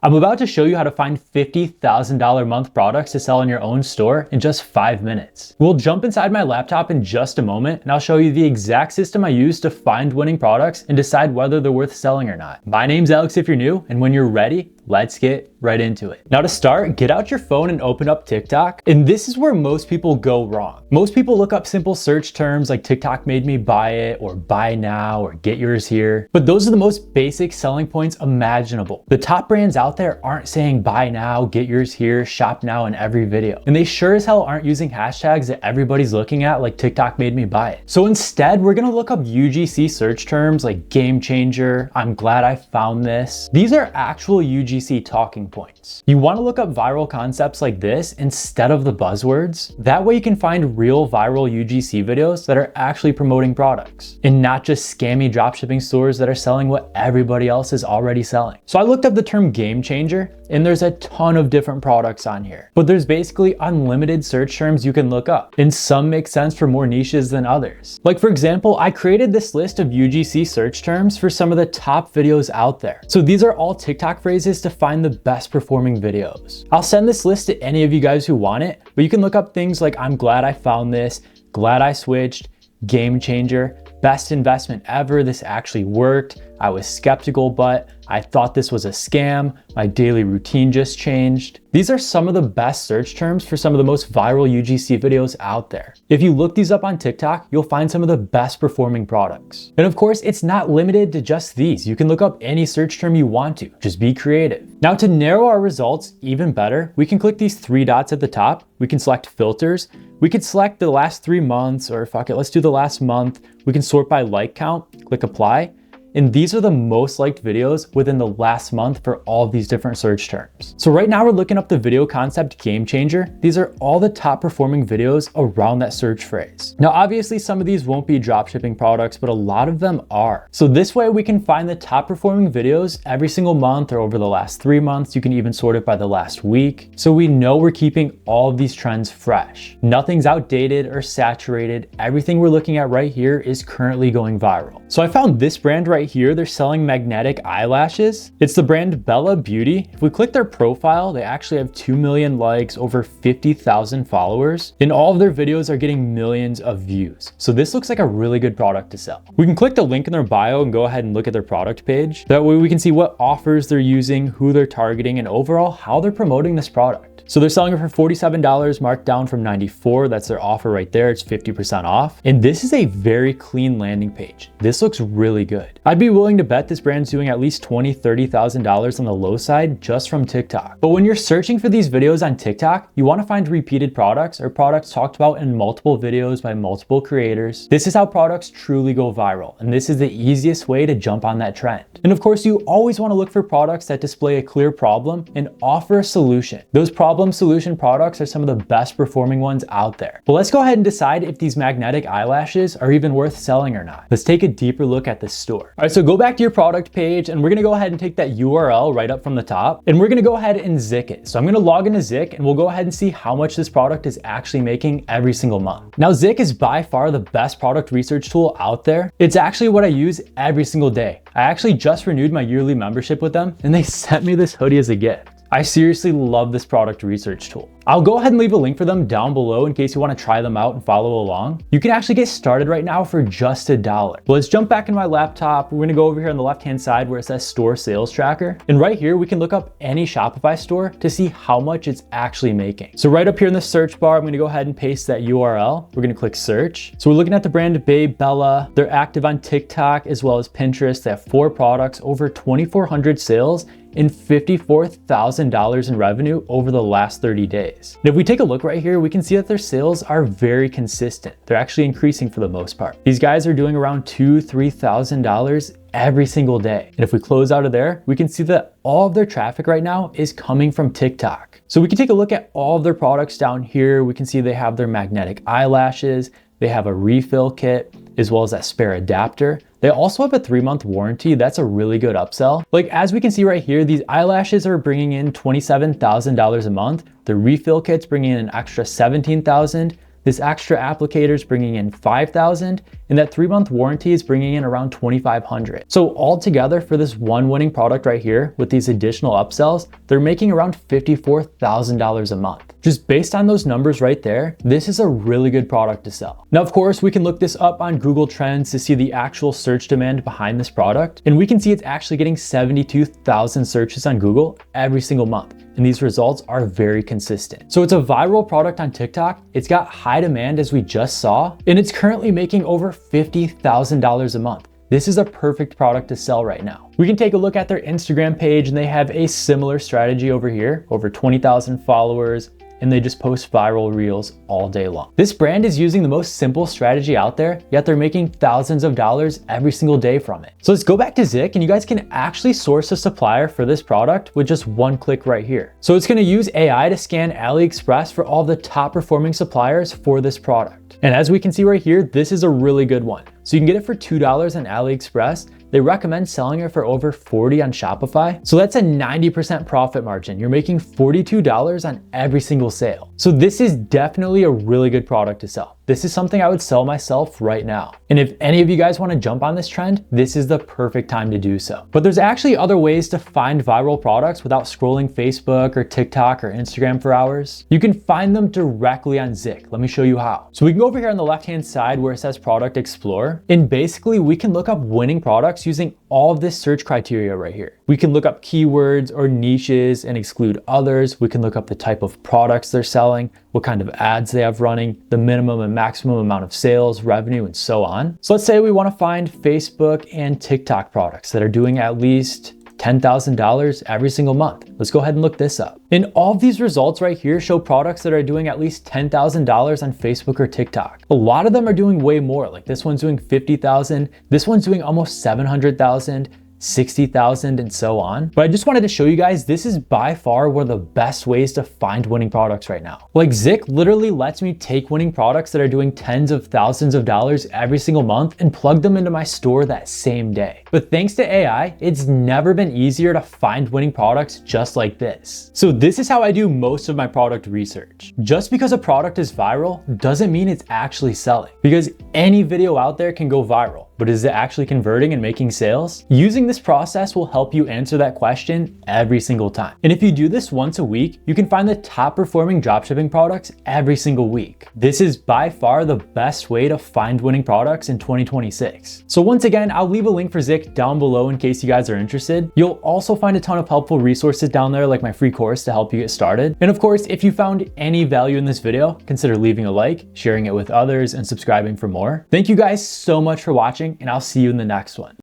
I'm about to show you how to find $50,000 a month products to sell in your own store in just 5 minutes. We'll jump inside my laptop in just a moment and I'll show you the exact system I use to find winning products and decide whether they're worth selling or not. My name's Alex if you're new, and when you're ready, let's get right into it. Now to start, get out your phone and open up TikTok. And this is where most people go wrong. Most people look up simple search terms like TikTok made me buy it, or buy now, or get yours here. But those are the most basic selling points imaginable. The top brands out there aren't saying buy now, get yours here, shop now in every video. And they sure as hell aren't using hashtags that everybody's looking at like TikTok made me buy it. So instead, we're gonna look up UGC search terms like game changer, I'm glad I found this. These are actual UGC talking points. You want to look up viral concepts like this instead of the buzzwords. That way you can find real viral UGC videos that are actually promoting products and not just scammy dropshipping stores that are selling what everybody else is already selling. So I looked up the term game changer and there's a ton of different products on here, but there's basically unlimited search terms you can look up, and some make sense for more niches than others. Like for example, I created this list of UGC search terms for some of the top videos out there. So these are all TikTok phrases to find the best performing videos. I'll send this list to any of you guys who want it, but you can look up things like I'm glad I found this, glad I switched, game changer, best investment ever, this actually worked, I was skeptical, but I thought this was a scam, my daily routine just changed. These are some of the best search terms for some of the most viral UGC videos out there. If you look these up on TikTok, you'll find some of the best performing products. And of course, it's not limited to just these. You can look up any search term you want to, just be creative. Now to narrow our results even better, we can click these 3 dots at the top. We can select filters. We could select the last 3 months, or fuck it, let's do the last month. We can sort by like count, click apply. And these are the most liked videos within the last month for all of these different search terms. So right now we're looking up the video concept game changer. These are all the top performing videos around that search phrase. Now, obviously some of these won't be dropshipping products, but a lot of them are. So this way we can find the top performing videos every single month or over the last 3 months. You can even sort it by the last week. So we know we're keeping all of these trends fresh. Nothing's outdated or saturated. Everything we're looking at right here is currently going viral. So I found this brand right here. They're selling magnetic eyelashes. It's the brand Bella Beauty. If we click their profile, they actually have 2 million likes, over 50,000 followers, and all of their videos are getting millions of views. So this looks like a really good product to sell. We can click the link in their bio and go ahead and look at their product page. That way we can see what offers they're using, who they're targeting, and overall how they're promoting this product. So they're selling it for $47, marked down from $94. That's their offer right there. It's 50% off. And this is a very clean landing page. This looks really good. I'd be willing to bet this brand's doing at least $20,000, $30,000 on the low side just from TikTok. But when you're searching for these videos on TikTok, you want to find repeated products or products talked about in multiple videos by multiple creators. This is how products truly go viral. And this is the easiest way to jump on that trend. And of course, you always want to look for products that display a clear problem and offer a solution. Those problem solution products are some of the best performing ones out there. But let's go ahead and decide if these magnetic eyelashes are even worth selling or not. Let's take a deeper look at this store. All right, so go back to your product page and we're gonna go ahead and take that URL right up from the top and we're gonna go ahead and Zik it. So I'm gonna log into Zik and we'll go ahead and see how much this product is actually making every single month. Now Zik is by far the best product research tool out there. It's actually what I use every single day. I actually just renewed my yearly membership with them and they sent me this hoodie as a gift. I seriously love this product research tool. I'll go ahead and leave a link for them down below in case you want to try them out and follow along. You can actually get started right now for just $1. But let's jump back in my laptop. We're going to go over here on the left-hand side where it says store sales tracker. And right here, we can look up any Shopify store to see how much it's actually making. So right up here in the search bar, I'm going to go ahead and paste that URL. We're going to click search. So we're looking at the brand Babe Bella. They're active on TikTok as well as Pinterest. They have 4 products, over 2,400 sales, and $54,000 in revenue over the last 30 days. And if we take a look right here, we can see that their sales are very consistent. They're actually increasing for the most part. These guys are doing around $2,000, $3,000 every single day. And if we close out of there, we can see that all of their traffic right now is coming from TikTok. So we can take a look at all of their products down here. We can see they have their magnetic eyelashes, they have a refill kit, as well as that spare adapter. They also have a 3-month warranty. That's a really good upsell. Like as we can see right here, these eyelashes are bringing in $27,000 a month. The refill kit's bringing in an extra $17,000. this extra applicator is bringing in $5,000, and that 3-month warranty is bringing in around $2,500. So altogether for this one winning product right here with these additional upsells, they're making around $54,000 a month. Just based on those numbers right there, this is a really good product to sell. Now, of course, we can look this up on Google Trends to see the actual search demand behind this product, and we can see it's actually getting 72,000 searches on Google every single month. And these results are very consistent. So it's a viral product on TikTok. It's got high demand as we just saw, and it's currently making over $50,000 a month. This is a perfect product to sell right now. We can take a look at their Instagram page, and they have a similar strategy over here, over 20,000 followers, and they just post viral reels all day long. This brand is using the most simple strategy out there, yet they're making thousands of dollars every single day from it. So let's go back to Zik, and you guys can actually source a supplier for this product with just one click right here. So it's gonna use AI to scan AliExpress for all the top performing suppliers for this product. And as we can see right here, this is a really good one. So you can get it for $2 on AliExpress. They recommend selling it for over $40 on Shopify. So that's a 90% profit margin. You're making $42 on every single sale. So this is definitely a really good product to sell. This is something I would sell myself right now. And if any of you guys want to jump on this trend, this is the perfect time to do so. But there's actually other ways to find viral products without scrolling Facebook or TikTok or Instagram for hours. You can find them directly on Zik. Let me show you how. So we can go over here on the left-hand side where it says Product Explorer. And basically we can look up winning products using all of this search criteria right here. We can look up keywords or niches and exclude others. We can look up the type of products they're selling, what kind of ads they have running, the minimum and maximum amount of sales, revenue, and so on. So let's say we want to find Facebook and TikTok products that are doing at least $10,000 every single month. Let's go ahead and look this up. And all of these results right here show products that are doing at least $10,000 on Facebook or TikTok. A lot of them are doing way more. Like this one's doing 50,000. This one's doing almost 700,000. 60,000 and so on. But I just wanted to show you guys, this is by far one of the best ways to find winning products right now. Like Zik literally lets me take winning products that are doing tens of thousands of dollars every single month and plug them into my store that same day. But thanks to AI, it's never been easier to find winning products just like this. So this is how I do most of my product research. Just because a product is viral doesn't mean it's actually selling, because any video out there can go viral. But is it actually converting and making sales? Using this process will help you answer that question every single time. And if you do this once a week, you can find the top performing dropshipping products every single week. This is by far the best way to find winning products in 2026. So once again, I'll leave a link for Zik down below in case you guys are interested. You'll also find a ton of helpful resources down there, like my free course to help you get started. And of course, if you found any value in this video, consider leaving a like, sharing it with others, and subscribing for more. Thank you guys so much for watching, and I'll see you in the next one.